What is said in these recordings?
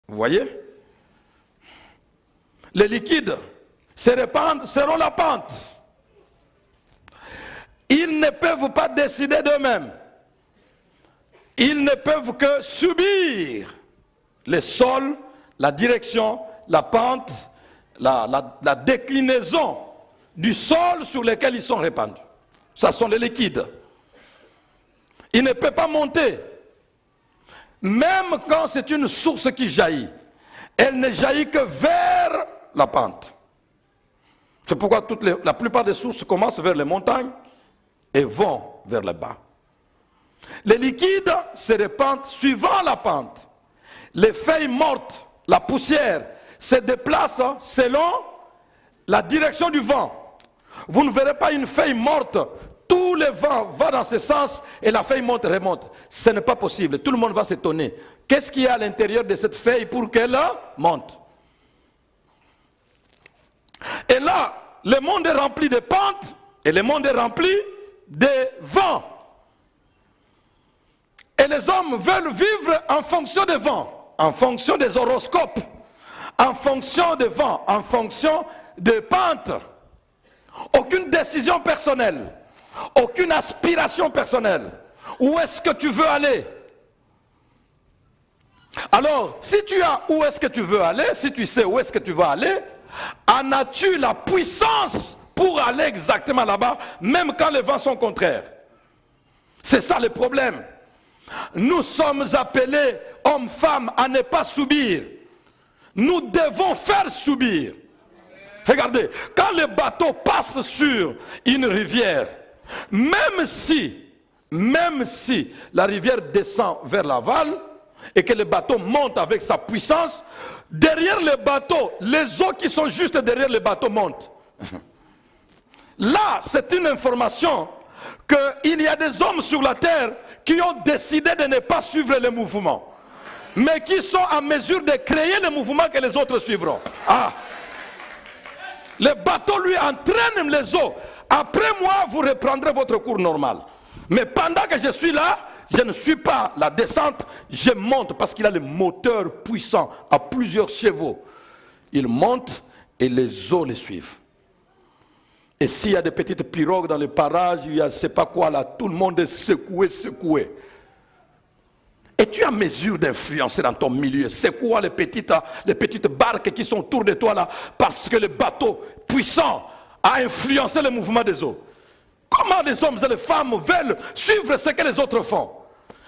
Vous voyez? Les liquides se répandent selon la pente. Ils ne peuvent pas décider d'eux-mêmes. Ils ne peuvent que subir les sols, la direction, la pente, la déclinaison du sol sur lequel ils sont répandus. Ce sont les liquides. Ils ne peuvent pas monter. Même quand c'est une source qui jaillit, elle ne jaillit que vers la pente. C'est pourquoi la plupart des sources commencent vers les montagnes et vont vers le bas. Les liquides se répandent suivant la pente. Les feuilles mortes, la poussière, se déplacent selon la direction du vent. Vous ne verrez pas une feuille morte, tout le vent va dans ce sens et la feuille monte et remonte. Ce n'est pas possible, tout le monde va s'étonner. Qu'est-ce qu'il y a à l'intérieur de cette feuille pour qu'elle monte? Et là, le monde est rempli de pentes et le monde est rempli de vents. Et les hommes veulent vivre en fonction des vents, en fonction des horoscopes, en fonction des vents, en fonction des pentes. Aucune décision personnelle, aucune aspiration personnelle. Où est-ce que tu veux aller? Alors, si tu as où est-ce que tu veux aller, si tu sais où est-ce que tu vas aller, en as-tu la puissance pour aller exactement là-bas, même quand les vents sont contraires? C'est ça le problème. Nous sommes appelés, hommes, femmes, à ne pas subir. Nous devons faire subir. Regardez, quand le bateau passe sur une rivière, même si la rivière descend vers l'aval et que le bateau monte avec sa puissance, derrière le bateau, les eaux qui sont juste derrière le bateau montent. Là, c'est une information qu'il y a des hommes sur la terre qui ont décidé de ne pas suivre le mouvement, mais qui sont en mesure de créer le mouvement que les autres suivront. Ah! Le bateau lui entraîne les eaux. Après moi, vous reprendrez votre cours normal. Mais pendant que je suis là, je ne suis pas la descente, je monte parce qu'il a le moteur puissant à plusieurs chevaux. Il monte et les eaux les suivent. Et s'il y a des petites pirogues dans les parages, il y a je ne sais pas quoi là, tout le monde est secoué. Et tu as mesure d'influencer dans ton milieu. C'est quoi les petites barques qui sont autour de toi là? Parce que le bateau puissant a influencé le mouvement des eaux. Comment les hommes et les femmes veulent suivre ce que les autres font?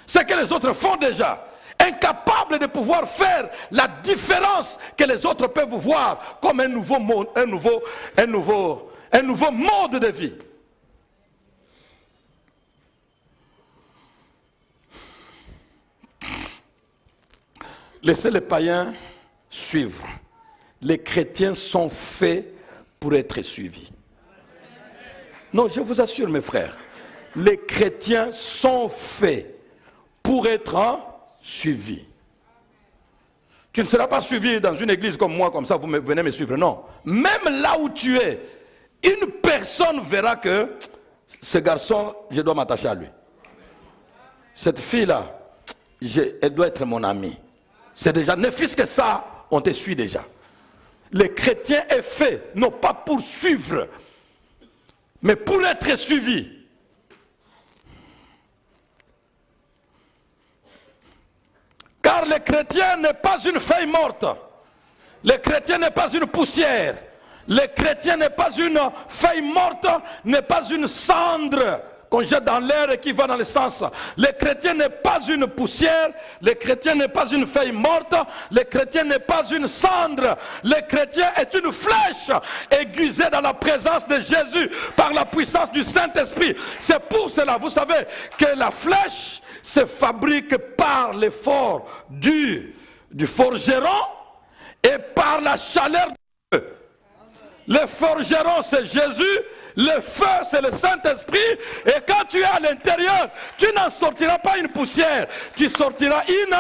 Ce que les autres font déjà. Incapables de pouvoir faire la différence que les autres peuvent voir comme un nouveau monde, un nouveau mode de vie. Laissez les païens suivre. Les chrétiens sont faits pour être suivis. Non, je vous assure mes frères, les chrétiens sont faits pour être suivis. Tu ne seras pas suivi dans une église comme moi, comme ça, vous venez me suivre. Non. Même là où tu es, une personne verra que ce garçon, je dois m'attacher à lui. Cette fille-là, elle doit être mon amie. C'est déjà, ne fût-ce que ça, on te suit déjà. Le chrétien est fait, non pas pour suivre, mais pour être suivi. Car le chrétien n'est pas une feuille morte. Le chrétien n'est pas une poussière. Le chrétien n'est pas une feuille morte, n'est pas une cendre qu'on jette dans l'air et qui va dans le sens. Le chrétien n'est pas une poussière, le chrétien n'est pas une feuille morte, le chrétien n'est pas une cendre. Le chrétien est une flèche aiguisée dans la présence de Jésus par la puissance du Saint-Esprit. C'est pour cela, vous savez, que la flèche se fabrique par l'effort du forgeron et par la chaleur de Dieu. Le forgeron, c'est Jésus. Le feu, c'est le Saint-Esprit. Et quand tu es à l'intérieur, tu n'en sortiras pas une poussière. Tu sortiras une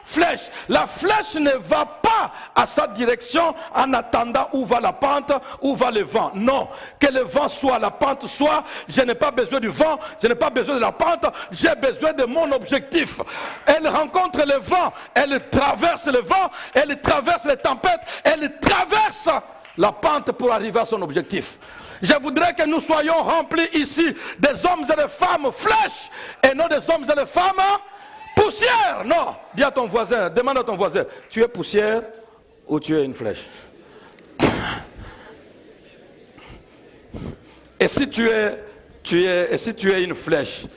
flèche. La flèche ne va pas à sa direction en attendant où va la pente, où va le vent. Non, que le vent soit, la pente soit, je n'ai pas besoin du vent, je n'ai pas besoin de la pente, j'ai besoin de mon objectif. Elle rencontre le vent, elle traverse le vent, elle traverse les tempêtes, elle traverse la pente pour arriver à son objectif. Je voudrais que nous soyons remplis ici des hommes et des femmes flèches et non des hommes et des femmes poussière. Non, dis à ton voisin, demande à ton voisin, tu es poussière ou tu es une flèche? Et si tu es une flèche,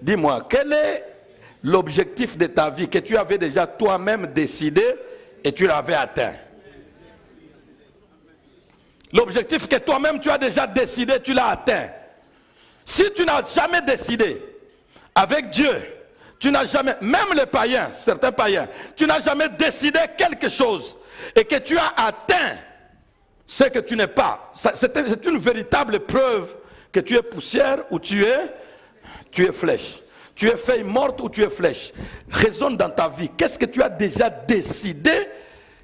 dis-moi, quel est l'objectif de ta vie que tu avais déjà toi-même décidé et tu l'avais atteint? L'objectif que toi-même tu as déjà décidé, tu l'as atteint. Si tu n'as jamais décidé, avec Dieu, tu n'as jamais, même les païens, certains païens, tu n'as jamais décidé quelque chose et que tu as atteint ce que tu n'es pas. C'est une véritable preuve que tu es poussière ou tu es flèche. Tu es feuille morte ou tu es flèche. Raisonne dans ta vie. Qu'est-ce que tu as déjà décidé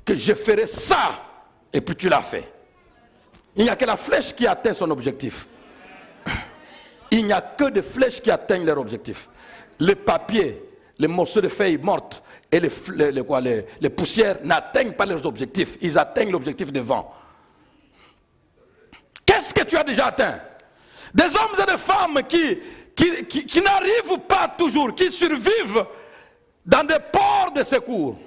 que je ferai ça et puis tu l'as fait? Il n'y a que la flèche qui atteint son objectif. Il n'y a que des flèches qui atteignent leur objectif. Les papiers, les morceaux de feuilles mortes et les poussières n'atteignent pas leurs objectifs. Ils atteignent l'objectif de vent. Qu'est-ce que tu as déjà atteint? Des hommes et des femmes qui n'arrivent pas toujours, qui survivent dans des ports de secours.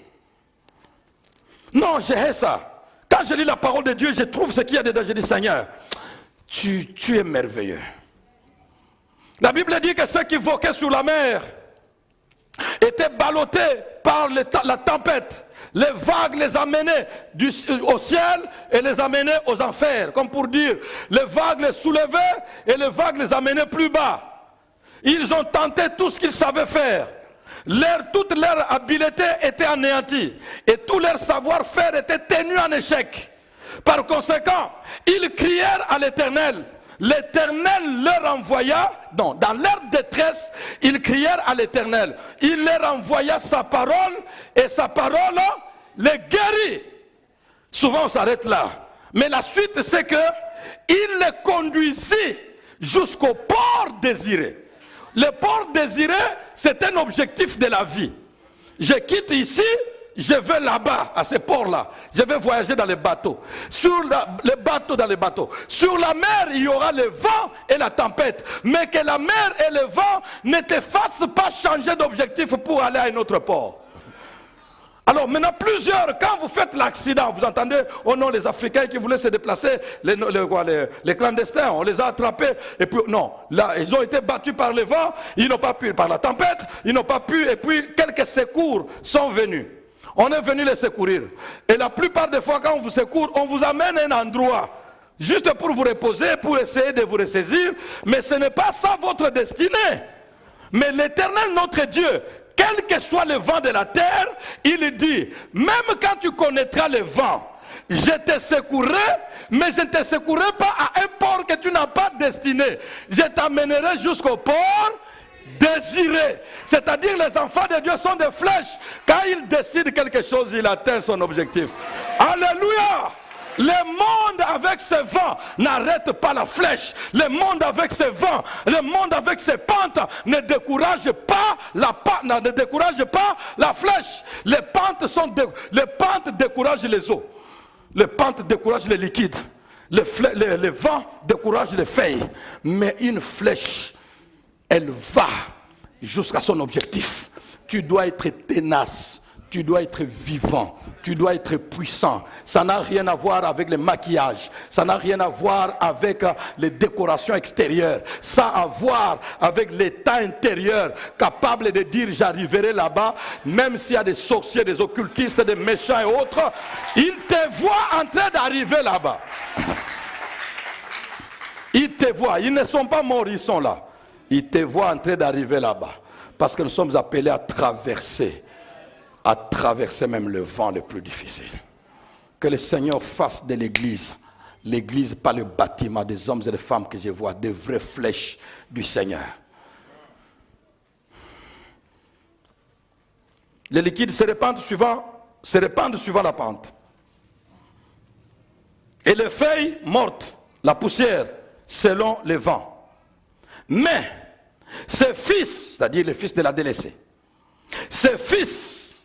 Non, j'ai ça. Quand je lis la parole de Dieu, je trouve ce qu'il y a dedans. Je dis, Seigneur, tu es merveilleux. La Bible dit que ceux qui voquaient sur la mer étaient ballottés par la tempête. Les vagues les amenaient au ciel et les amenaient aux enfers. Comme pour dire, les vagues les soulevaient et les vagues les amenaient plus bas. Ils ont tenté tout ce qu'ils savaient faire. Toute leur habileté était anéantie et tout leur savoir-faire était tenu en échec. Par conséquent, ils crièrent à l'Éternel. L'Éternel leur envoya, dans leur détresse, ils crièrent à l'Éternel. Il leur envoya sa parole et sa parole les guérit. Souvent on s'arrête là. Mais la suite c'est que il les conduisit jusqu'au port désiré. Le port désiré, c'est un objectif de la vie. Je quitte ici, je vais là-bas, à ce port-là. Je vais voyager dans les bateaux. Les bateaux dans les bateaux. Sur la mer, il y aura le vent et la tempête. Mais que la mer et le vent ne te fassent pas changer d'objectif pour aller à un autre port. Alors maintenant, quand vous faites l'accident, vous entendez, oh non, les Africains qui voulaient se déplacer, les clandestins, on les a attrapés, et puis non, là, ils ont été battus par le vent, ils n'ont pas pu, par la tempête, ils n'ont pas pu, et puis quelques secours sont venus. On est venu les secourir. Et la plupart des fois, quand on vous secourt, on vous amène à un endroit, juste pour vous reposer, pour essayer de vous ressaisir, mais ce n'est pas ça votre destinée. Mais l'Éternel, notre Dieu, quel que soit le vent de la terre, il dit, même quand tu connaîtras le vent, je te secourrai, mais je ne te secourrai pas à un port que tu n'as pas destiné. Je t'amènerai jusqu'au port désiré. C'est-à-dire les enfants de Dieu sont des flèches. Quand ils décident quelque chose, il atteint son objectif. Alléluia! Le monde avec ses vents n'arrête pas la flèche. Le monde avec ses vents, le monde avec ses pentes ne décourage pas la flèche. Les pentes découragent les eaux. Les pentes découragent les liquides. Les vents découragent les feuilles. Mais une flèche, elle va jusqu'à son objectif. Tu dois être ténace. Tu dois être vivant, tu dois être puissant. Ça n'a rien à voir avec le maquillage, ça n'a rien à voir avec les décorations extérieures, ça a à voir avec l'état intérieur, capable de dire j'arriverai là-bas, même s'il y a des sorciers, des occultistes, des méchants et autres, ils te voient en train d'arriver là-bas. Ils te voient, ils ne sont pas morts, ils sont là. Ils te voient en train d'arriver là-bas, parce que nous sommes appelés à traverser même le vent le plus difficile. Que le Seigneur fasse de l'église pas le bâtiment des hommes et des femmes que je vois, des vraies flèches du Seigneur. Les liquides se répandent suivant la pente. Et les feuilles mortes, la poussière, selon les vents. Mais ces fils, c'est-à-dire les fils de la délaissée, ces fils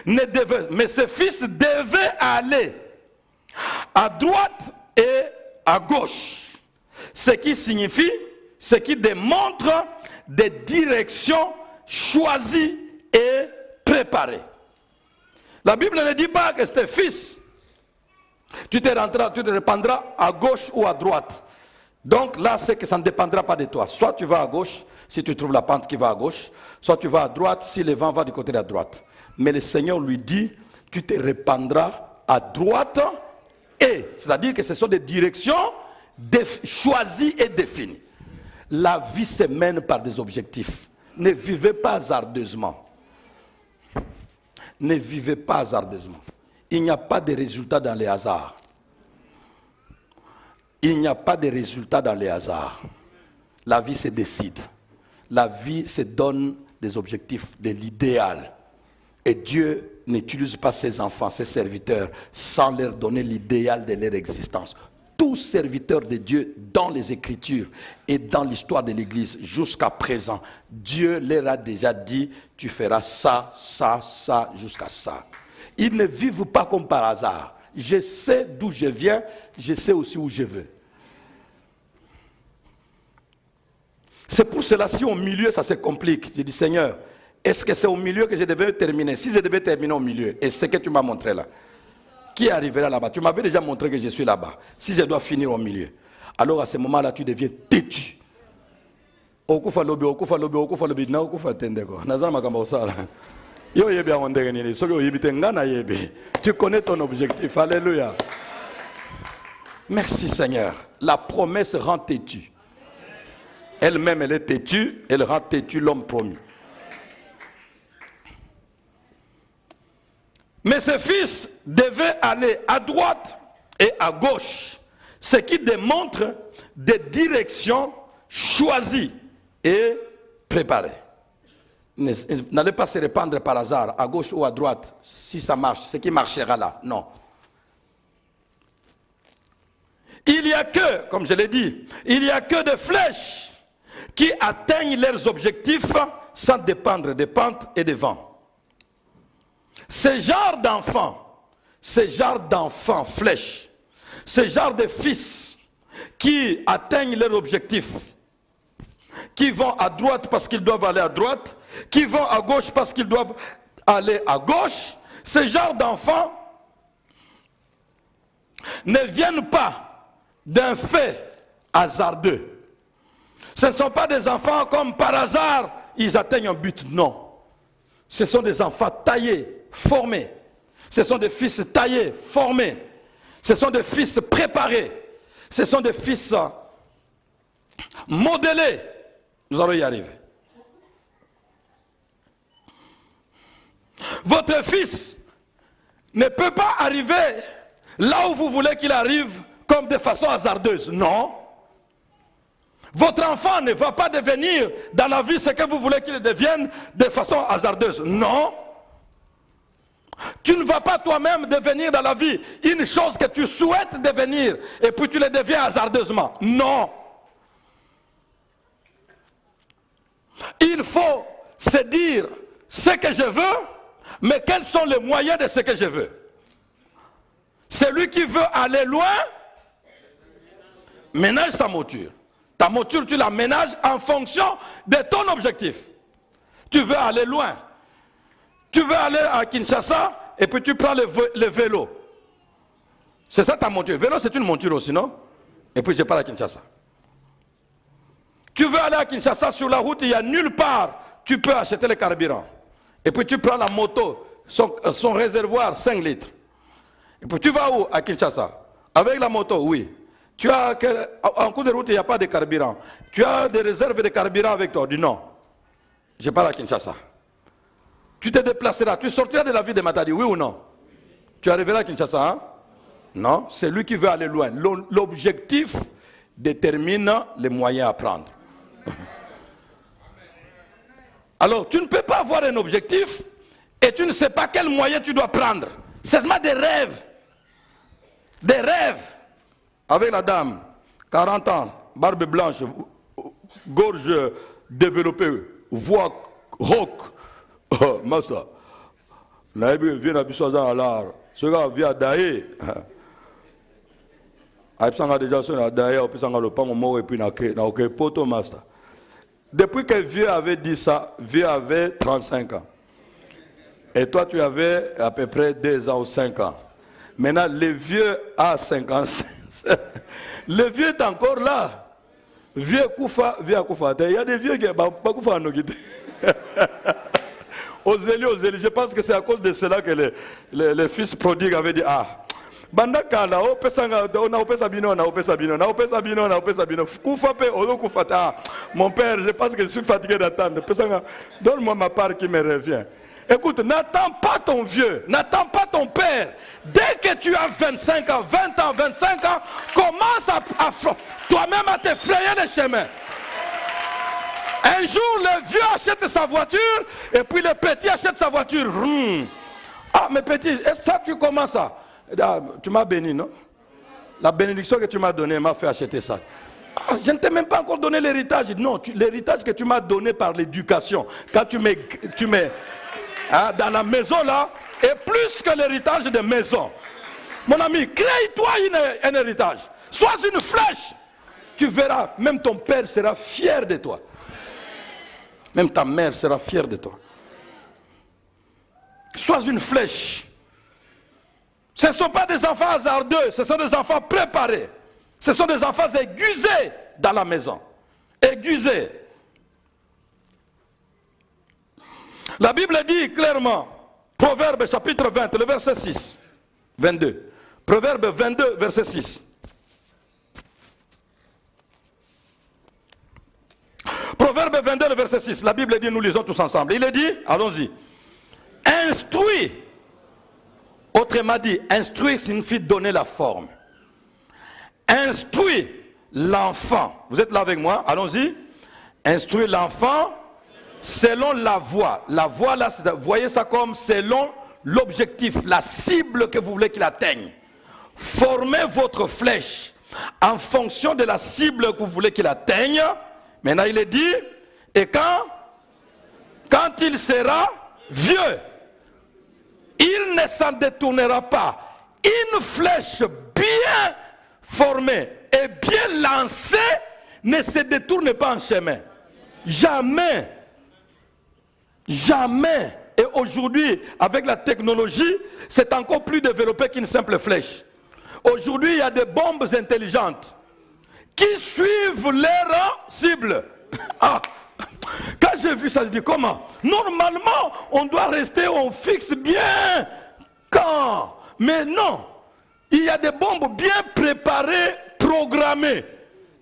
devaient aller à droite et à gauche. Ce qui signifie, ce qui démontre des directions choisies et préparées. La Bible ne dit pas que tes fils, tu te répandras à gauche ou à droite. Donc là, c'est que ça ne dépendra pas de toi. Soit tu vas à gauche, si tu trouves la pente qui va à gauche, soit tu vas à droite, si le vent va du côté de la droite. Mais le Seigneur lui dit, tu te répandras à droite et, c'est-à-dire que ce sont des directions choisies et définies. La vie se mène par des objectifs. Ne vivez pas hasardeusement. Ne vivez pas hasardeusement. Il n'y a pas de résultats dans les hasards. Il n'y a pas de résultats dans les hasards. La vie se décide. La vie se donne des objectifs, de l'idéal. Et Dieu n'utilise pas ses enfants, ses serviteurs, sans leur donner l'idéal de leur existence. Tous serviteurs de Dieu dans les Écritures et dans l'histoire de l'Église jusqu'à présent, Dieu leur a déjà dit, tu feras ça, ça, ça, jusqu'à ça. Ils ne vivent pas comme par hasard. Je sais d'où je viens, je sais aussi où je veux. C'est pour cela, si au milieu ça se complique, je dis Seigneur, est-ce que c'est au milieu que je devais terminer? Si je devais terminer au milieu, et c'est ce que tu m'as montré là, qui arrivera là-bas? Tu m'avais déjà montré que je suis là-bas. Si je dois finir au milieu, alors à ce moment-là, tu deviens têtu. Tu connais ton objectif. Alléluia. Merci Seigneur. La promesse rend têtu. Elle-même, elle est têtue, elle rend têtu l'homme promis. Mais ses fils devaient aller à droite et à gauche, ce qui démontre des directions choisies et préparées. N'allez pas se répandre par hasard, à gauche ou à droite, si ça marche, ce qui marchera là. Non. Il n'y a que, comme je l'ai dit, il n'y a que des flèches qui atteignent leurs objectifs sans dépendre des pentes et des vents. Ce genre d'enfants flèches, ce genre de fils qui atteignent leur objectif, qui vont à droite parce qu'ils doivent aller à droite, qui vont à gauche parce qu'ils doivent aller à gauche, ce genre d'enfants ne viennent pas d'un fait hasardeux. Ce ne sont pas des enfants comme par hasard, ils atteignent un but, non. Ce sont des enfants taillés, formés. Ce sont des fils taillés, formés. Ce sont des fils préparés. Ce sont des fils modélés. Nous allons y arriver. Votre fils ne peut pas arriver là où vous voulez qu'il arrive comme de façon hasardeuse. Non. Votre enfant ne va pas devenir dans la vie ce que vous voulez qu'il devienne de façon hasardeuse. Non. Tu ne vas pas toi-même devenir dans la vie une chose que tu souhaites devenir et puis tu le deviens hasardeusement. Non. Il faut se dire ce que je veux, mais quels sont les moyens de ce que je veux. Celui qui veut aller loin, ménage sa monture. Ta monture, tu la ménages en fonction de ton objectif. Tu veux aller loin. Tu veux aller à Kinshasa et puis tu prends le vélo. C'est ça ta monture. Vélo, c'est une monture aussi, non? Et puis je pars à Kinshasa. Tu veux aller à Kinshasa, sur la route, il n'y a nulle part. Tu peux acheter le carburant. Et puis tu prends la moto, son réservoir 5 litres. Et puis tu vas où à Kinshasa? Avec la moto, oui. Tu as en cours de route, il n'y a pas de carburant. Tu as des réserves de carburant avec toi. Dis non. Je pars à Kinshasa. Tu te déplaceras. Tu sortiras de la ville de Matadi, oui ou non? Tu arriveras à Kinshasa, hein? Non. C'est lui qui veut aller loin. L'objectif détermine les moyens à prendre. Alors, tu ne peux pas avoir un objectif Et tu ne sais pas quel moyen tu dois prendre. C'est seulement des rêves. Des rêves. Avec la dame, 40 ans, barbe blanche, gorge développée, voix rock. Master. Naïbi vient à Bissouazan à l'art. Ce gars vient à Daé. Aïpsanga déjà son à Daé, Aïpsanga le pan au mot et puis n'a aucun poto master. Depuis que vieux avait dit ça, vieux avait 35 ans. Et toi tu avais à peu près 2 ans ou 5 ans. Maintenant le vieux a 50. Le vieux est encore là. Vieux Koufa, vieux Koufa. Il y a des vieux qui pas Koufa à nous quitter. Ozeli, je pense que c'est à cause de cela que les fils prodigues avaient dit ah, bandakala, mon père, je pense que je suis fatigué d'attendre. Donne-moi ma part qui me revient. Écoute, n'attends pas ton vieux, n'attends pas ton père. Dès que tu as 25 ans, 20 ans, 25 ans, commence à toi-même à te frayer le chemin. Un jour, le vieux achète sa voiture et puis le petit achète sa voiture. Ah, mais petit, et ça, tu commences à... Ah, tu m'as béni, non? La bénédiction que tu m'as donnée m'a fait acheter ça. Ah, je ne t'ai même pas encore donné l'héritage. Non, l'héritage que tu m'as donné par l'éducation, quand tu mets dans la maison là, est plus que l'héritage de maison. Mon ami, crée-toi un héritage. Sois une flèche. Tu verras, même ton père sera fier de toi. Même ta mère sera fière de toi. Sois une flèche. Ce ne sont pas des enfants hasardeux, ce sont des enfants préparés. Ce sont des enfants aiguisés dans la maison. Aiguisés. La Bible dit clairement, Proverbe chapitre 20, le verset 6, 22. Proverbe 22, verset 6. Proverbe 22, le verset 6, la Bible dit, nous lisons tous ensemble. Il est dit, allons-y, instruis. Autrement dit, instruire signifie donner la forme. Instruis l'enfant. Vous êtes là avec moi? Allons-y. Instruis l'enfant selon la voie. La voie là, voyez ça comme selon l'objectif, la cible que vous voulez qu'il atteigne. Formez votre flèche en fonction de la cible que vous voulez qu'il atteigne. Maintenant il est dit, et quand il sera vieux, il ne s'en détournera pas. Une flèche bien formée et bien lancée ne se détourne pas en chemin. Jamais. Jamais. Et aujourd'hui, avec la technologie, c'est encore plus développé qu'une simple flèche. Aujourd'hui, il y a des bombes intelligentes qui suivent leur cible. Ah. Quand j'ai vu ça, je dis comment? Normalement, on doit rester, on fixe bien quand. Mais non, il y a des bombes bien préparées, programmées.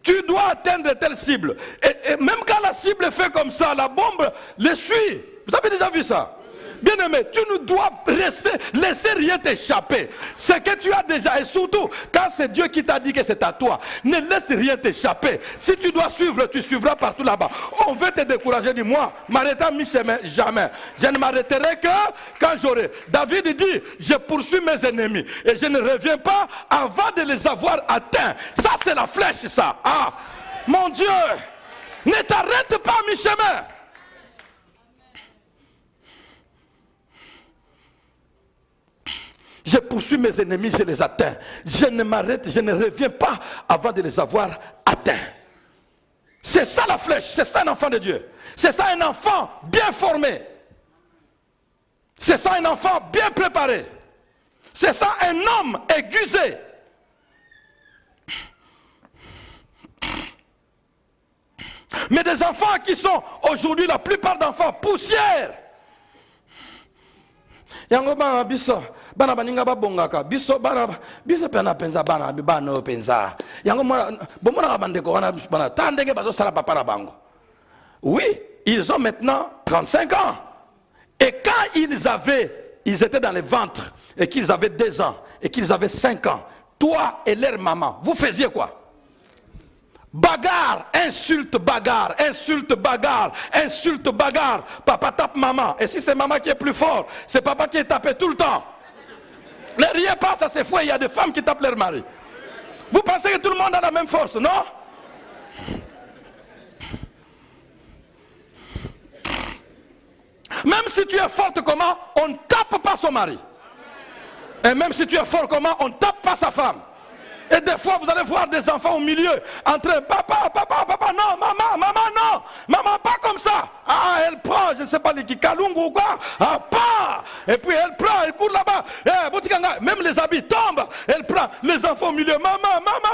Tu dois atteindre telle cible. Et même quand la cible fait comme ça, la bombe les suit. Vous avez déjà vu ça? Bien aimé, tu ne dois laisser rien t'échapper. Ce que tu as déjà, et surtout, quand c'est Dieu qui t'a dit que c'est à toi, ne laisse rien t'échapper. Si tu dois suivre, tu suivras partout là-bas. On veut te décourager, dis-moi, m'arrêter à mi-chemin, jamais. Je ne m'arrêterai que quand j'aurai. David dit, je poursuis mes ennemis et je ne reviens pas avant de les avoir atteints. Ça, c'est la flèche, ça. Ah, mon Dieu, ne t'arrête pas à mi-chemin. Je poursuis mes ennemis, je les atteins. Je ne m'arrête, je ne reviens pas avant de les avoir atteints. C'est ça la flèche, c'est ça un enfant de Dieu. C'est ça un enfant bien formé. C'est ça un enfant bien préparé. C'est ça un homme aiguisé. Mais des enfants qui sont aujourd'hui, la plupart d'enfants, poussière. Yango bana biso bana baninga babongaka biso pena penza bana bana penza yango bomona bandeko wana bana tandenge bazo sala papa na bango. Oui, ils ont maintenant 35 ans. Et quand ils étaient dans les ventres et qu'ils avaient 2 ans et qu'ils avaient 5 ans, toi et leur maman, vous faisiez quoi? Bagarre, insulte, bagarre, insulte, bagarre, insulte, bagarre. Papa tape maman. Et si c'est maman qui est plus fort, c'est papa qui est tapé tout le temps. Ne riez pas, ça c'est fou. Il y a des femmes qui tapent leur mari. Vous pensez que tout le monde a la même force, non? Même si tu es forte comment, on ne tape pas son mari. Et même si tu es fort comment, on ne tape pas sa femme. Et des fois, vous allez voir des enfants au milieu, en train, papa, non, maman, non, maman, pas comme ça. Ah, elle prend, je ne sais pas, les kikalungu ou quoi, ah, pas. Et puis elle prend, elle court là-bas, même les habits tombent, elle prend les enfants au milieu, maman,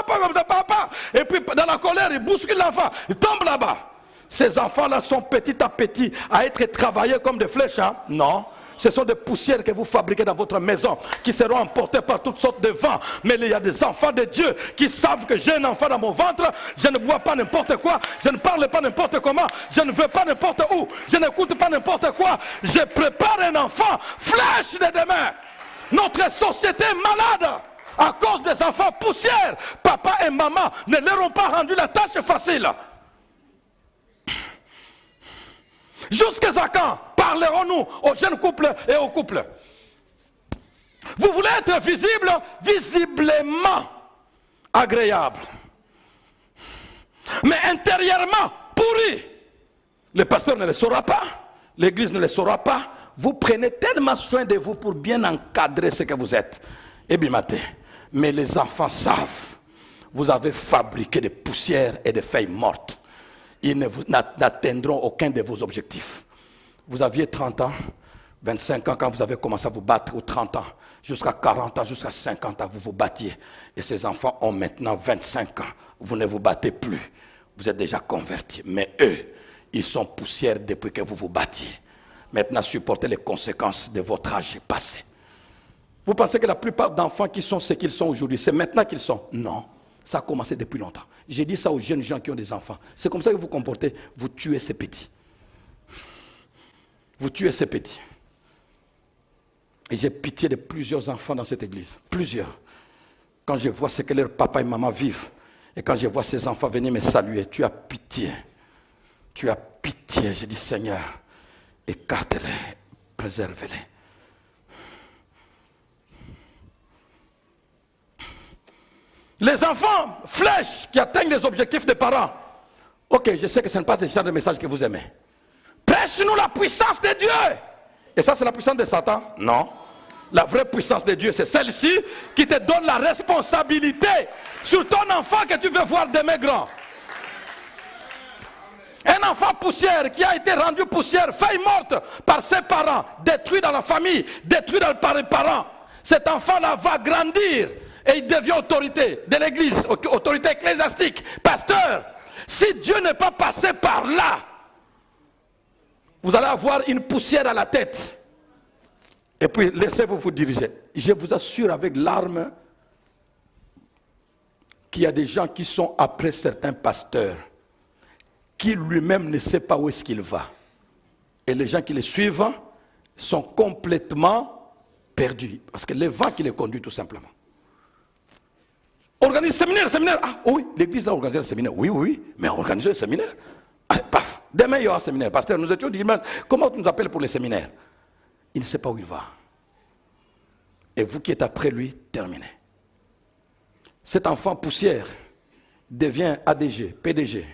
pas comme ça, papa. Et puis dans la colère, il bouscule l'enfant, il tombe là-bas. Ces enfants-là sont petit à petit à être travaillés comme des flèches, hein? Non. Ce sont des poussières que vous fabriquez dans votre maison qui seront emportées par toutes sortes de vents. Mais il y a des enfants de Dieu qui savent que j'ai un enfant dans mon ventre. Je ne bois pas n'importe quoi. Je ne parle pas n'importe comment. Je ne veux pas n'importe où. Je n'écoute pas n'importe quoi. Je prépare un enfant flèche de demain. Notre société est malade à cause des enfants poussières. Papa et maman ne leur ont pas rendu la tâche facile. Jusqu'à quand parlerons-nous aux jeunes couples et aux couples? Vous voulez être visible, visiblement agréable, mais intérieurement pourri. Le pasteur ne le saura pas, l'église ne le saura pas. Vous prenez tellement soin de vous pour bien encadrer ce que vous êtes. Et bien matin, mais les enfants savent, vous avez fabriqué des poussières et des feuilles mortes. Ils n'atteindront aucun de vos objectifs. Vous aviez 30 ans, 25 ans quand vous avez commencé à vous battre, ou 30 ans, jusqu'à 40 ans, jusqu'à 50 ans, vous vous battiez. Et ces enfants ont maintenant 25 ans. Vous ne vous battez plus. Vous êtes déjà convertis. Mais eux, ils sont poussières depuis que vous vous battiez. Maintenant, supportez les conséquences de votre âge passé. Vous pensez que la plupart d'enfants qui sont ce qu'ils sont aujourd'hui, c'est maintenant qu'ils sont? Non. Ça a commencé depuis longtemps. J'ai dit ça aux jeunes gens qui ont des enfants. C'est comme ça que vous vous comportez. Vous tuez ces petits. Vous tuez ces petits. Et j'ai pitié de plusieurs enfants dans cette église. Plusieurs. Quand je vois ce que leurs papa et maman vivent, et quand je vois ces enfants venir me saluer, tu as pitié. Tu as pitié. Je dis, Seigneur, écarte-les, préserve-les. Les enfants, flèches, qui atteignent les objectifs des parents. Ok, je sais que ce n'est pas ce genre de message que vous aimez. Prêche-nous la puissance de Dieu. Et ça, c'est la puissance de Satan? Non. La vraie puissance de Dieu, c'est celle-ci qui te donne la responsabilité sur ton enfant que tu veux voir demain grand. Un enfant poussière qui a été rendu poussière, feuille morte par ses parents, détruit dans la famille, détruit par les parents. Cet enfant-là va grandir. Et il devient autorité de l'église, autorité ecclésiastique, pasteur. Si Dieu n'est pas passé par là, vous allez avoir une poussière à la tête. Et puis laissez-vous vous diriger. Je vous assure avec larmes qu'il y a des gens qui sont après certains pasteurs, qui lui-même ne sait pas où est-ce qu'il va. Et les gens qui les suivent sont complètement perdus. Parce que le vent qui les conduit tout simplement. Organise séminaire. Ah oui, l'église a organisé un séminaire. Oui, mais organiser un séminaire. Allez, paf, demain il y aura un séminaire. Pasteur, nous étions dit, comment tu nous appelles pour les séminaires? Il ne sait pas où il va. Et vous qui êtes après lui, terminez. Cet enfant poussière devient ADG, PDG.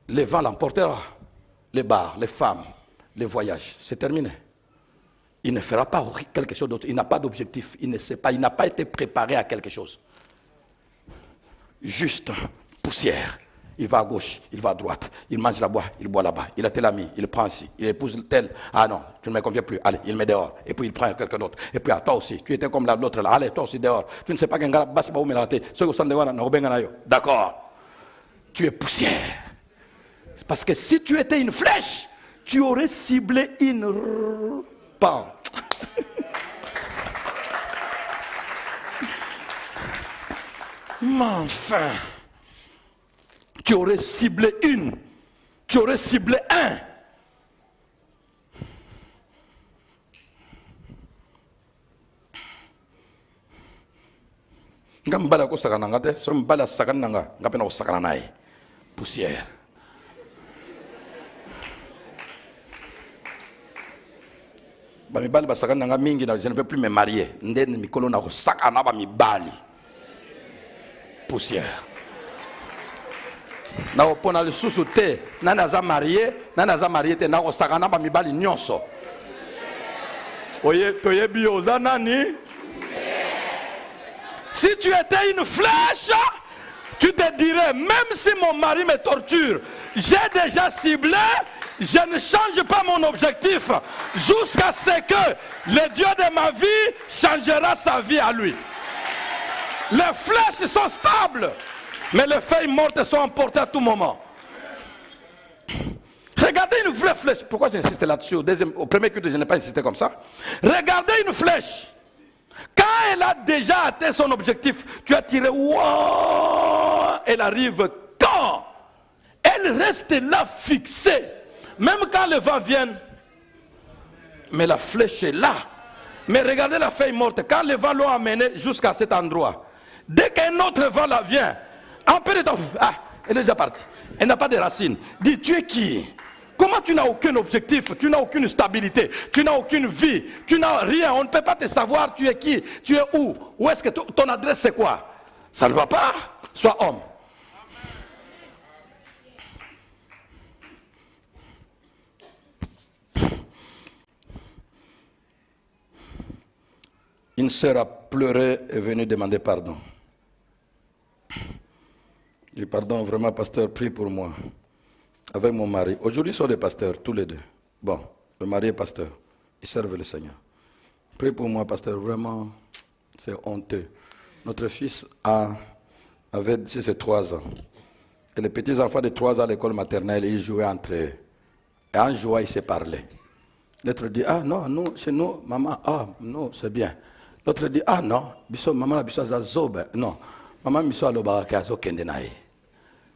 Les vents l'emportera. Les bars, les femmes, les voyages, c'est terminé. Il ne fera pas quelque chose d'autre. Il n'a pas d'objectif. Il ne sait pas. Il n'a pas été préparé à quelque chose. Juste poussière. Il va à gauche, il va à droite. Il mange là-bas, il boit là-bas. Il a tel ami, il prend ici. Il épouse tel. Ah non, tu ne me conviens plus. Allez, il met dehors. Et puis il prend quelqu'un d'autre. Et puis toi aussi, tu étais comme l'autre là. Allez, toi aussi dehors. Tu ne sais pas qu'un gars basse pas où me rater. D'accord. Tu es poussière. C'est parce que si tu étais une flèche, tu aurais ciblé une pente. Mais enfin, tu aurais ciblé une, tu aurais ciblé un. Ngambala ko sakana ngate, so mbala sakana nga, ngapena ko sakana nae. Poussière. Bamibali basakana nga mingi na je ne veux plus me marier. Ndene mikolo na ko sakana bamibali. Poussière. Na opona le susu te, nana za marié te na ko sakana bamibali nyonso. Oye toye bioza nani? Si tu étais une flèche, tu te dirais, même si mon mari me torture, j'ai déjà ciblé, je ne change pas mon objectif jusqu'à ce que le Dieu de ma vie changera sa vie à lui. Les flèches sont stables, mais les feuilles mortes sont emportées à tout moment. Regardez une vraie flèche. Pourquoi j'insiste là-dessus? Au premier culte, je n'ai pas insisté comme ça. Regardez une flèche. Quand elle a déjà atteint son objectif, tu as tiré, wow, elle arrive quand? Elle reste là fixée. Même quand le vent vient, mais la flèche est là. Mais regardez la feuille morte, quand le vent l'a amenée jusqu'à cet endroit, dès qu'un autre vent la vient, en peu de temps, elle est déjà partie. Elle n'a pas de racines. Dis, tu es qui? Comment tu n'as aucun objectif, tu n'as aucune stabilité, tu n'as aucune vie, tu n'as rien, on ne peut pas te savoir tu es qui, tu es où est-ce que ton adresse c'est quoi? Ça ne va pas? Sois homme. Une sœur a pleuré et est venue demander pardon. Je dis pardon, vraiment, pasteur, prie pour moi. Avec mon mari. Aujourd'hui, ils sont des pasteurs, tous les deux. Bon, le mari est pasteur. Ils servent le Seigneur. Prie pour moi, pasteur, vraiment, c'est honteux. Notre fils avait 3 ans. Et les petits enfants de 3 ans à l'école maternelle, ils jouaient entre eux. Et en jouant, ils se parlaient. L'autre dit, ah non, nous, chez nous, maman, ah non, c'est bien. L'autre dit, ah non, maman, non, maman,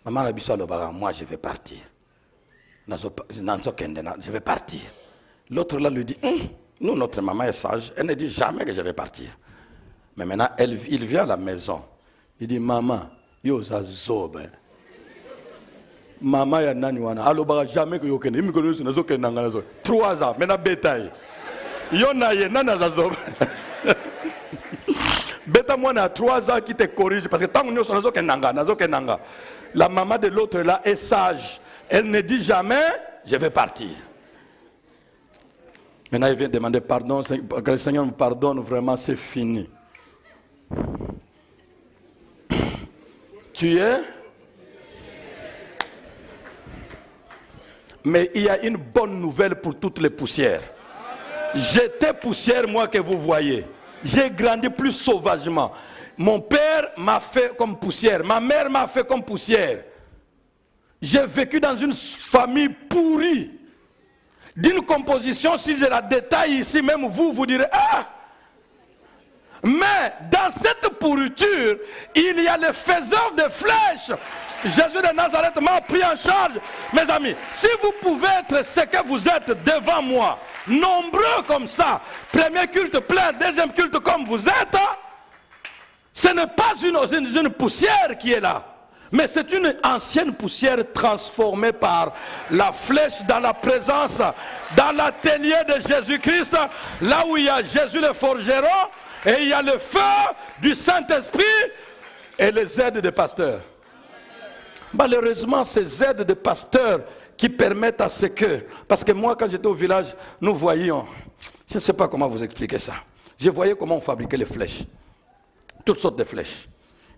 maman, moi, je vais partir. Je vais partir. L'autre là lui dit, nous, notre maman est sage, elle ne dit jamais que je vais partir. Mais maintenant, il vient à la maison. Il dit, maman, yo za zobe. Maman ya nani wana, aloba jamais que yo kende. Il me connaît na zo kende ngana zo. 3 ans, maintenant bétail. Yo na ye nana za zobe. Beta moi na 3 ans qui te corrige parce que tant que nous sommes nazo kende ngana. La maman de l'autre là est sage. Elle ne dit jamais, je vais partir. Maintenant, il vient demander pardon. Que le Seigneur me pardonne, vraiment, c'est fini. Tu es? Mais il y a une bonne nouvelle pour toutes les poussières. J'étais poussière, moi, que vous voyez. J'ai grandi plus sauvagement. Mon père m'a fait comme poussière. Ma mère m'a fait comme poussière. J'ai vécu dans une famille pourrie, d'une composition, si je la détaille ici, même vous direz, ah! Mais dans cette pourriture, il y a le faiseur de flèches. Jésus de Nazareth m'a pris en charge. Mes amis, si vous pouvez être ce que vous êtes devant moi, nombreux comme ça, premier culte plein, deuxième culte comme vous êtes, ce n'est pas une poussière qui est là. Mais c'est une ancienne poussière transformée par la flèche dans la présence, dans l'atelier de Jésus-Christ, là où il y a Jésus le forgeron, et il y a le feu du Saint-Esprit et les aides des pasteurs. Malheureusement, ces aides de pasteurs qui permettent à ce que... Parce que moi, quand j'étais au village, nous voyions... Je ne sais pas comment vous expliquer ça. Je voyais comment on fabriquait les flèches. Toutes sortes de flèches.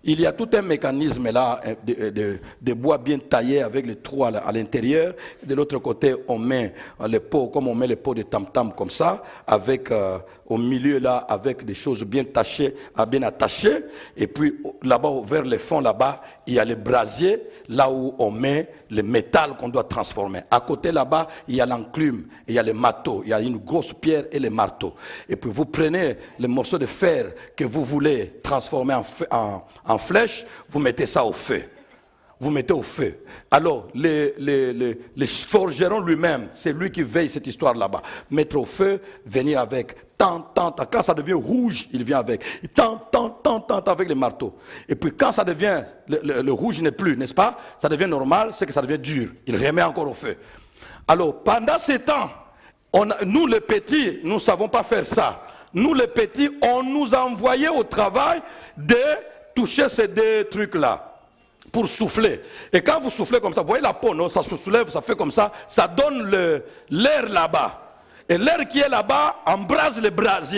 Il y a tout un mécanisme là de bois bien taillé avec les trous à l'intérieur. De l'autre côté, on met les pots, comme on met les pots de tam-tam comme ça, avec au milieu là, avec des choses bien tachées, bien attachées. Et puis là-bas, vers le fond là-bas, il y a les brasiers, là où on met le métal qu'on doit transformer. À côté là-bas, il y a l'enclume, il y a les marteaux, il y a une grosse pierre et les marteaux. Et puis vous prenez les morceaux de fer que vous voulez transformer en flèche, vous mettez ça au feu. vous mettez au feu. Alors, les forgerons lui-même, c'est lui qui veille cette histoire là-bas. Mettre au feu, venir avec tant. Quand ça devient rouge, il vient avec. Tant avec les marteaux. Et puis quand ça devient, le rouge n'est plus, n'est-ce pas? Ça devient normal, c'est que ça devient dur. Il remet encore au feu. Alors, pendant ces temps, nous les petits, nous ne savons pas faire ça. Nous les petits, on nous a envoyé au travail de toucher ces deux trucs-là. Pour souffler. Et quand vous soufflez comme ça, vous voyez la peau, non? Ça se soulève, ça fait comme ça donne l'air là-bas. Et l'air qui est là-bas embrase les braises.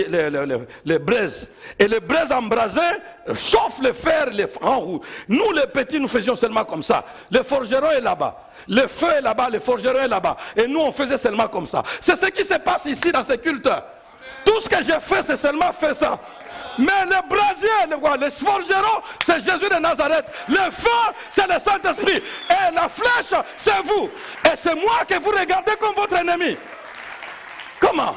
Et les braises embrasées chauffent le fer en roue. Nous les petits, nous faisions seulement comme ça. Le forgeron est là-bas. Le feu est là-bas, le forgeron est là-bas. Et nous, on faisait seulement comme ça. C'est ce qui se passe ici dans ces cultes. Tout ce que j'ai fait, c'est seulement faire ça. Mais le brasier, les forgerons, c'est Jésus de Nazareth. Le feu, c'est le Saint-Esprit. Et la flèche, c'est vous. Et c'est moi que vous regardez comme votre ennemi. Comment?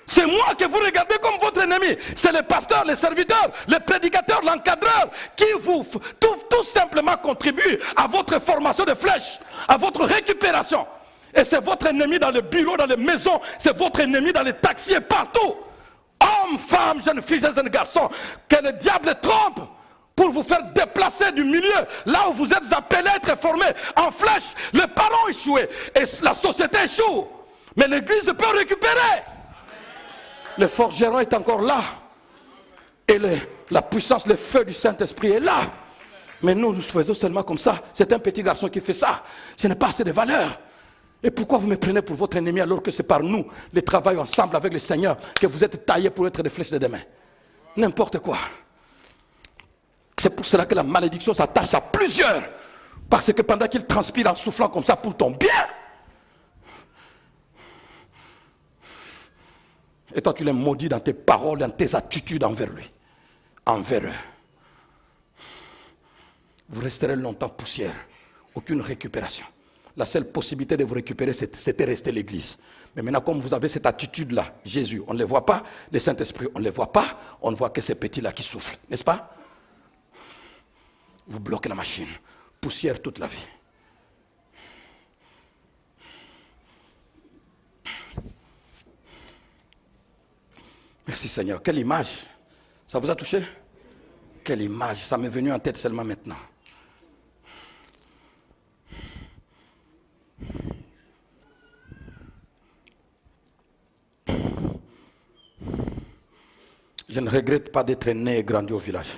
C'est moi que vous regardez comme votre ennemi. C'est le pasteur, le serviteur, le prédicateur, l'encadreur qui vous tout simplement contribue à votre formation de flèche, à votre récupération. Et c'est votre ennemi dans le bureau, dans les maisons, c'est votre ennemi dans les taxis et partout. Hommes, femmes, jeunes filles, jeunes garçons, que le diable trompe pour vous faire déplacer du milieu, là où vous êtes appelés à être formés en flèche. Les parents échoués et la société échoue. Mais l'église peut récupérer. Le forgeron est encore là. Et la puissance, le feu du Saint-Esprit est là. Mais nous faisons seulement comme ça. C'est un petit garçon qui fait ça. Ce n'est pas assez de valeur. Et pourquoi vous me prenez pour votre ennemi alors que c'est par nous, les travailleurs ensemble avec le Seigneur, que vous êtes taillés pour être des flèches de demain? N'importe quoi. C'est pour cela que la malédiction s'attache à plusieurs. Parce que pendant qu'ils transpirent en soufflant comme ça pour ton bien, et toi tu les maudis dans tes paroles, dans tes attitudes envers lui, envers eux. Vous resterez longtemps poussière, aucune récupération. La seule possibilité de vous récupérer, c'était rester l'église. Mais maintenant, comme vous avez cette attitude-là, Jésus, on ne les voit pas, le Saint-Esprit, on ne les voit pas, on ne voit que ces petits-là qui soufflent, n'est-ce pas? Vous bloquez la machine, poussière toute la vie. Merci Seigneur. Quelle image! Ça vous a touché? Quelle image! Ça m'est venu en tête seulement maintenant. Je ne regrette pas d'être né et grandi au village.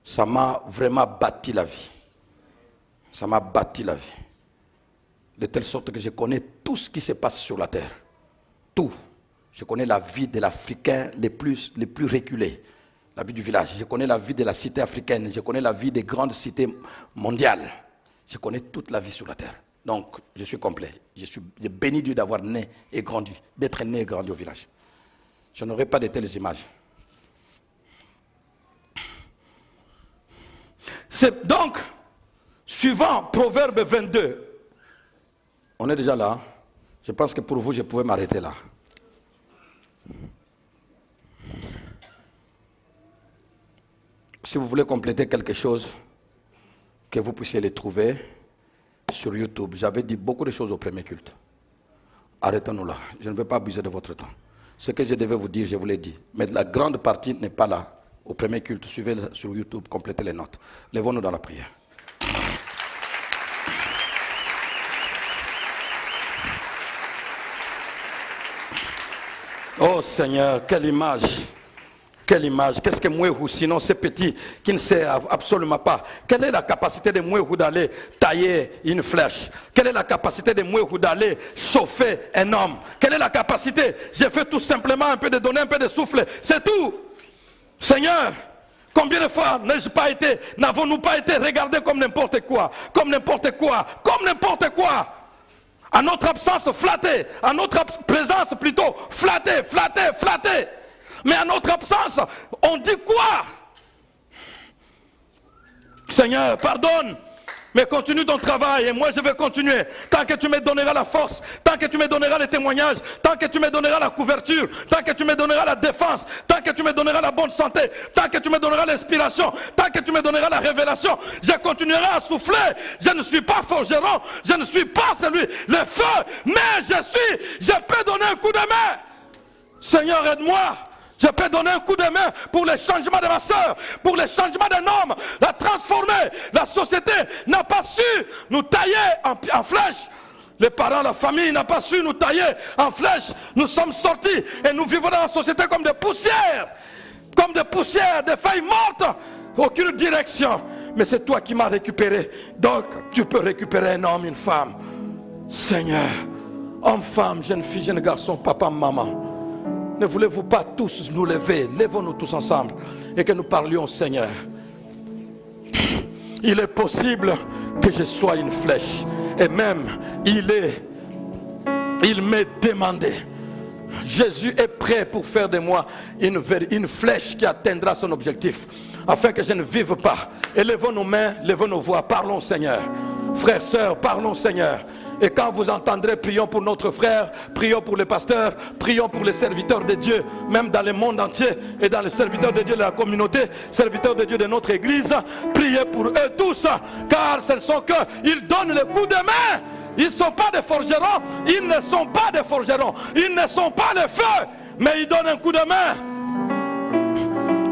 Ça m'a vraiment bâti la vie. Ça m'a bâti la vie. De telle sorte que je connais tout ce qui se passe sur la terre. Tout. Je connais la vie de l'Africain les plus reculés. La vie du village. Je connais la vie de la cité africaine. Je connais la vie des grandes cités mondiales. Je connais toute la vie sur la terre. Donc, je suis complet. J'ai béni Dieu d'avoir né et grandi, d'être né et grandi au village. Je n'aurai pas de telles images. C'est donc, suivant Proverbe 22, on est déjà là. Je pense que pour vous, je pouvais m'arrêter là. Si vous voulez compléter quelque chose, que vous puissiez les trouver sur YouTube. J'avais dit beaucoup de choses au premier culte. Arrêtons-nous là. Je ne veux pas abuser de votre temps. Ce que je devais vous dire, je vous l'ai dit. Mais la grande partie n'est pas là. Au premier culte, suivez sur YouTube, complétez les notes. Lèvons-nous dans la prière. Oh Seigneur, quelle image! Quelle image! Qu'est-ce que Mouéhou, sinon ces petits qui ne sait absolument pas? Quelle est la capacité de Mouéhou d'aller tailler une flèche? Quelle est la capacité de Mouéhou d'aller chauffer un homme? Quelle est la capacité? J'ai fait tout simplement un peu de donner un peu de souffle. C'est tout! Seigneur, combien de fois n'avons-nous pas été regardés comme n'importe quoi? Comme n'importe quoi? Comme n'importe quoi? À notre absence, flatté. À notre présence, plutôt, flatté, flatté, flatté. Mais à notre absence, on dit quoi? Seigneur, pardonne. Mais continue ton travail et moi je vais continuer. Tant que tu me donneras la force, tant que tu me donneras les témoignages, tant que tu me donneras la couverture, tant que tu me donneras la défense, tant que tu me donneras la bonne santé, tant que tu me donneras l'inspiration, tant que tu me donneras la révélation, je continuerai à souffler. Je ne suis pas forgeron, je ne suis pas celui, le feu, mais je peux donner un coup de main. Seigneur, aide-moi. Je peux donner un coup de main pour le changement de ma soeur, pour le changement d'un homme, la transformer. La société n'a pas su nous tailler en flèche. Les parents, la famille n'a pas su nous tailler en flèche. Nous sommes sortis et nous vivons dans la société comme des poussières, des feuilles mortes, aucune direction. Mais c'est toi qui m'as récupéré. Donc tu peux récupérer un homme, une femme. Seigneur, homme, femme, jeune fille, jeune garçon, papa, maman. Ne voulez-vous pas tous nous lever? Lèvons-nous tous ensemble et que nous parlions au Seigneur. Il est possible que je sois une flèche. Et même, il m'est demandé. Jésus est prêt pour faire de moi une flèche qui atteindra son objectif. Afin que je ne vive pas. Élevons nos mains, levons nos voix, parlons au Seigneur. Frères, sœurs, parlons au Seigneur. Et quand vous entendrez, prions pour notre frère, prions pour les pasteurs, prions pour les serviteurs de Dieu, même dans le monde entier et dans les serviteurs de Dieu de la communauté, serviteurs de Dieu de notre église, priez pour eux tous, car ce ne sont qu'eux, ils donnent le coup de main. Ils ne sont pas des forgerons, ils ne sont pas des forgerons, ils ne sont pas le feu, mais ils donnent un coup de main.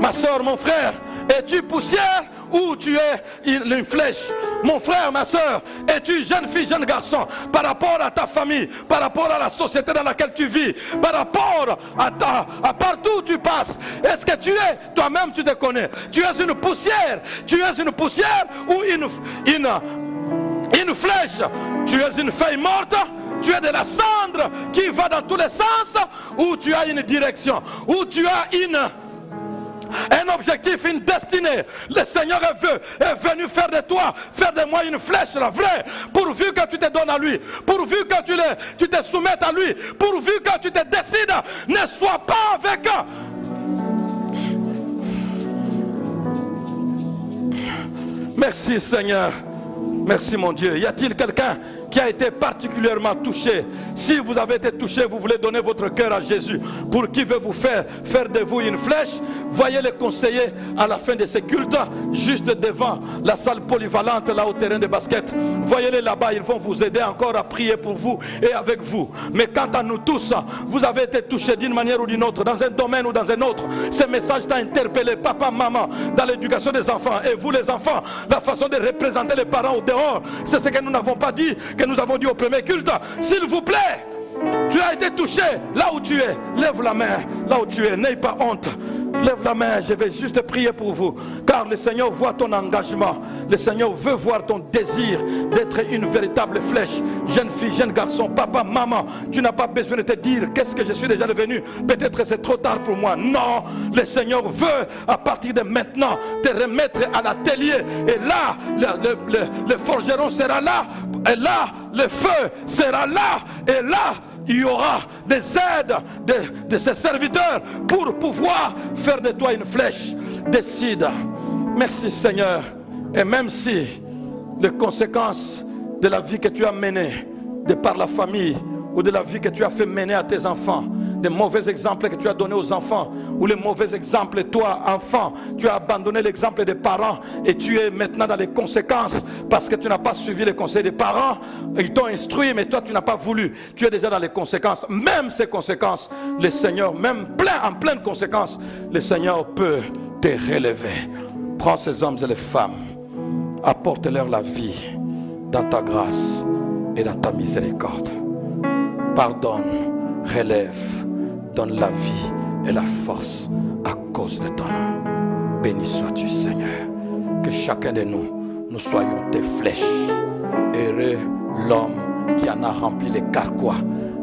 Ma soeur, mon frère, es-tu poussière ou tu es une flèche? Mon frère, ma soeur, es-tu jeune fille, jeune garçon, par rapport à ta famille, par rapport à la société dans laquelle tu vis, par rapport à partout où tu passes? Est-ce que tu es, toi-même tu te connais? Tu es une poussière ou une flèche? Tu es une feuille morte? Tu es de la cendre qui va dans tous les sens? Ou tu as une direction? Ou tu as un objectif, une destinée? Le Seigneur est venu faire de toi, faire de moi une flèche, la vraie, pourvu que tu te donnes à lui, pourvu que tu te soumettes à lui, pourvu que tu te décides. Ne sois pas avec eux. Merci Seigneur. Merci mon Dieu. Y a-t-il quelqu'un qui a été particulièrement touché? Si vous avez été touché, vous voulez donner votre cœur à Jésus pour qu'il veut vous faire de vous une flèche, voyez les conseillers à la fin de ces cultes, juste devant la salle polyvalente, là au terrain de basket. Voyez-les là-bas, ils vont vous aider encore à prier pour vous et avec vous. Mais quant à nous tous, vous avez été touchés d'une manière ou d'une autre, dans un domaine ou dans un autre. Ce message t'a interpellé, papa, maman, dans l'éducation des enfants. Et vous les enfants, la façon de représenter les parents au dehors, c'est ce que nous n'avons pas dit, que nous avons dit au premier culte. S'il vous plaît, tu as été touché là où tu es, lève la main là où tu es, n'aie pas honte. Lève la main, je vais juste prier pour vous. Car le Seigneur voit ton engagement. Le Seigneur veut voir ton désir d'être une véritable flèche. Jeune fille, jeune garçon, papa, maman, tu n'as pas besoin de te dire qu'est-ce que je suis déjà devenu. Peut-être c'est trop tard pour moi. Non, le Seigneur veut à partir de maintenant te remettre à l'atelier. Et là, le forgeron sera là. Et là, le feu sera là. Et là, il y aura des aides de ses serviteurs pour pouvoir faire de toi une flèche. Décide. Merci Seigneur. Et même si les conséquences de la vie que tu as menée, de par la famille, ou de la vie que tu as fait mener à tes enfants, des mauvais exemples que tu as donnés aux enfants, ou les mauvais exemples, toi, enfant, tu as abandonné l'exemple des parents et tu es maintenant dans les conséquences parce que tu n'as pas suivi les conseils des parents. Ils t'ont instruit, mais toi, tu n'as pas voulu. Tu es déjà dans les conséquences. Même ces conséquences, le Seigneur, même en pleine conséquence, le Seigneur peut te relever. Prends ces hommes et les femmes, apporte-leur la vie dans ta grâce et dans ta miséricorde. Pardonne, relève, donne la vie et la force à cause de ton nom. Béni sois-tu Seigneur. Que chacun de nous soyons tes flèches. Heureux l'homme qui en a rempli les carquois.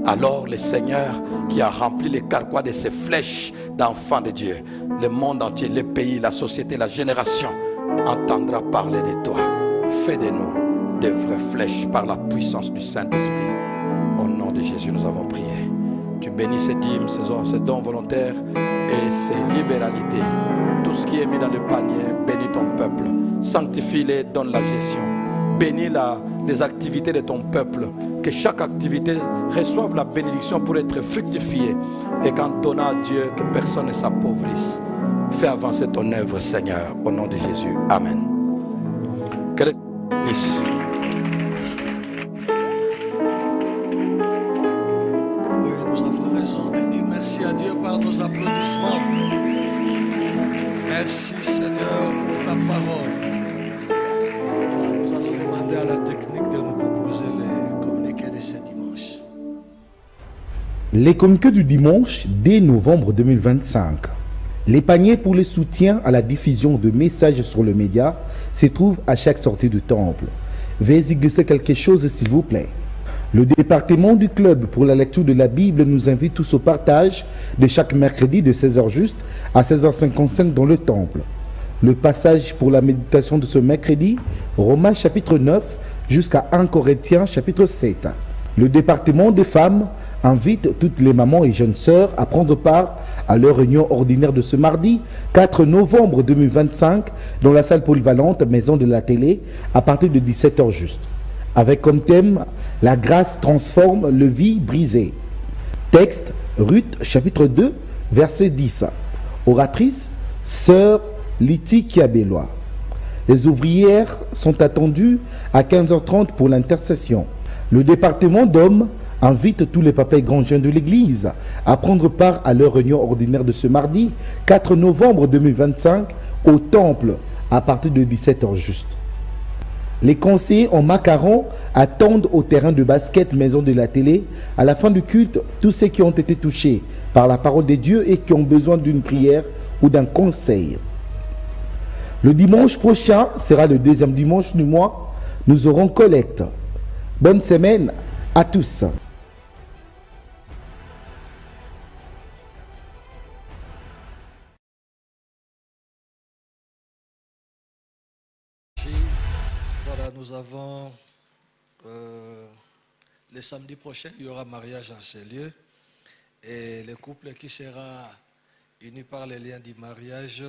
Alors le Seigneur qui a rempli les carquois de ces flèches d'enfants de Dieu, le monde entier, les pays, la société, la génération entendra parler de toi. Fais de nous des vraies flèches par la puissance du Saint-Esprit. Au nom de Jésus, nous avons prié. Tu bénis ces dîmes, ces dons volontaires et ces libéralités. Tout ce qui est mis dans le panier, bénis ton peuple. Sanctifie-les, donne la gestion. bénis les activités de ton peuple. Que chaque activité reçoive la bénédiction pour être fructifiée. Et qu'en donnant à Dieu, que personne ne s'appauvrisse. Fais avancer ton œuvre, Seigneur, au nom de Jésus. Amen. Que le Seigneur bénisse. Oui, nous avons raison de dire merci à Dieu par nos applaudissements. Merci Seigneur pour ta parole. Voilà, nous allons demander à la technique de nous proposer les communiqués de ce dimanche. Les communiqués du dimanche dès novembre 2025. Les paniers pour le soutien à la diffusion de messages sur le média se trouvent à chaque sortie du temple. Veuillez y glisser quelque chose s'il vous plaît. Le département du club pour la lecture de la Bible nous invite tous au partage de chaque mercredi de 16h juste à 16h55 dans le temple. Le passage pour la méditation de ce mercredi, Romains chapitre 9 jusqu'à 1 Corinthiens chapitre 7. Le département des femmes invite toutes les mamans et jeunes sœurs à prendre part à leur réunion ordinaire de ce mardi 4 novembre 2025 dans la salle polyvalente Maison de la Télé à partir de 17h juste. Avec comme thème, la grâce transforme le vie brisé. Texte, Ruth chapitre 2 verset 10. Oratrice, sœur Lyti Kiabélois. Les ouvrières sont attendues à 15h30 pour l'intercession. Le département d'hommes invite tous les papas et grands jeunes de l'église à prendre part à leur réunion ordinaire de ce mardi 4 novembre 2025 au temple à partir de 17h juste. Les conseillers en macarons attendent au terrain de basket Maison de la Télé à la fin du culte tous ceux qui ont été touchés par la parole de Dieu et qui ont besoin d'une prière ou d'un conseil. Le dimanche prochain sera le deuxième dimanche du mois. Nous aurons collecte. Bonne semaine à tous. Voilà, nous avons le samedi prochain, il y aura mariage en ces lieux. Et le couple qui sera uni par les liens du mariage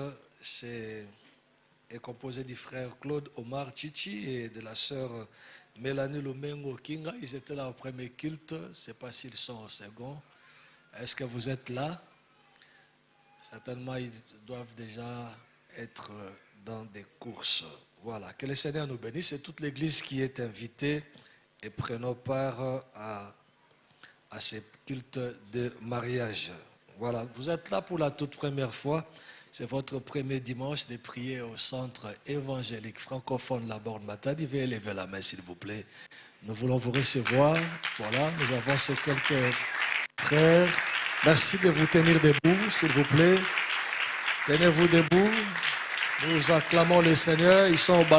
est composé du frère Claude Omar Chichi et de la sœur Mélanie Lumengo Kinga. Ils étaient là au premier culte. Je ne sais pas s'ils sont au second. Est-ce que vous êtes là? Certainement, ils doivent déjà être dans des courses. Voilà, que le Seigneur nous bénisse. C'est toute l'église qui est invitée et prenons part à ces cultes de mariage. Voilà, vous êtes là pour la toute première fois. C'est votre premier dimanche de prier au centre évangélique francophone La Borne Matadi. Veuillez lever la main s'il vous plaît. Nous voulons vous recevoir. Voilà, nous avons ces quelques frères. Merci de vous tenir debout s'il vous plaît. Tenez-vous debout. Nous acclamons le Seigneur. Ils sont au bas.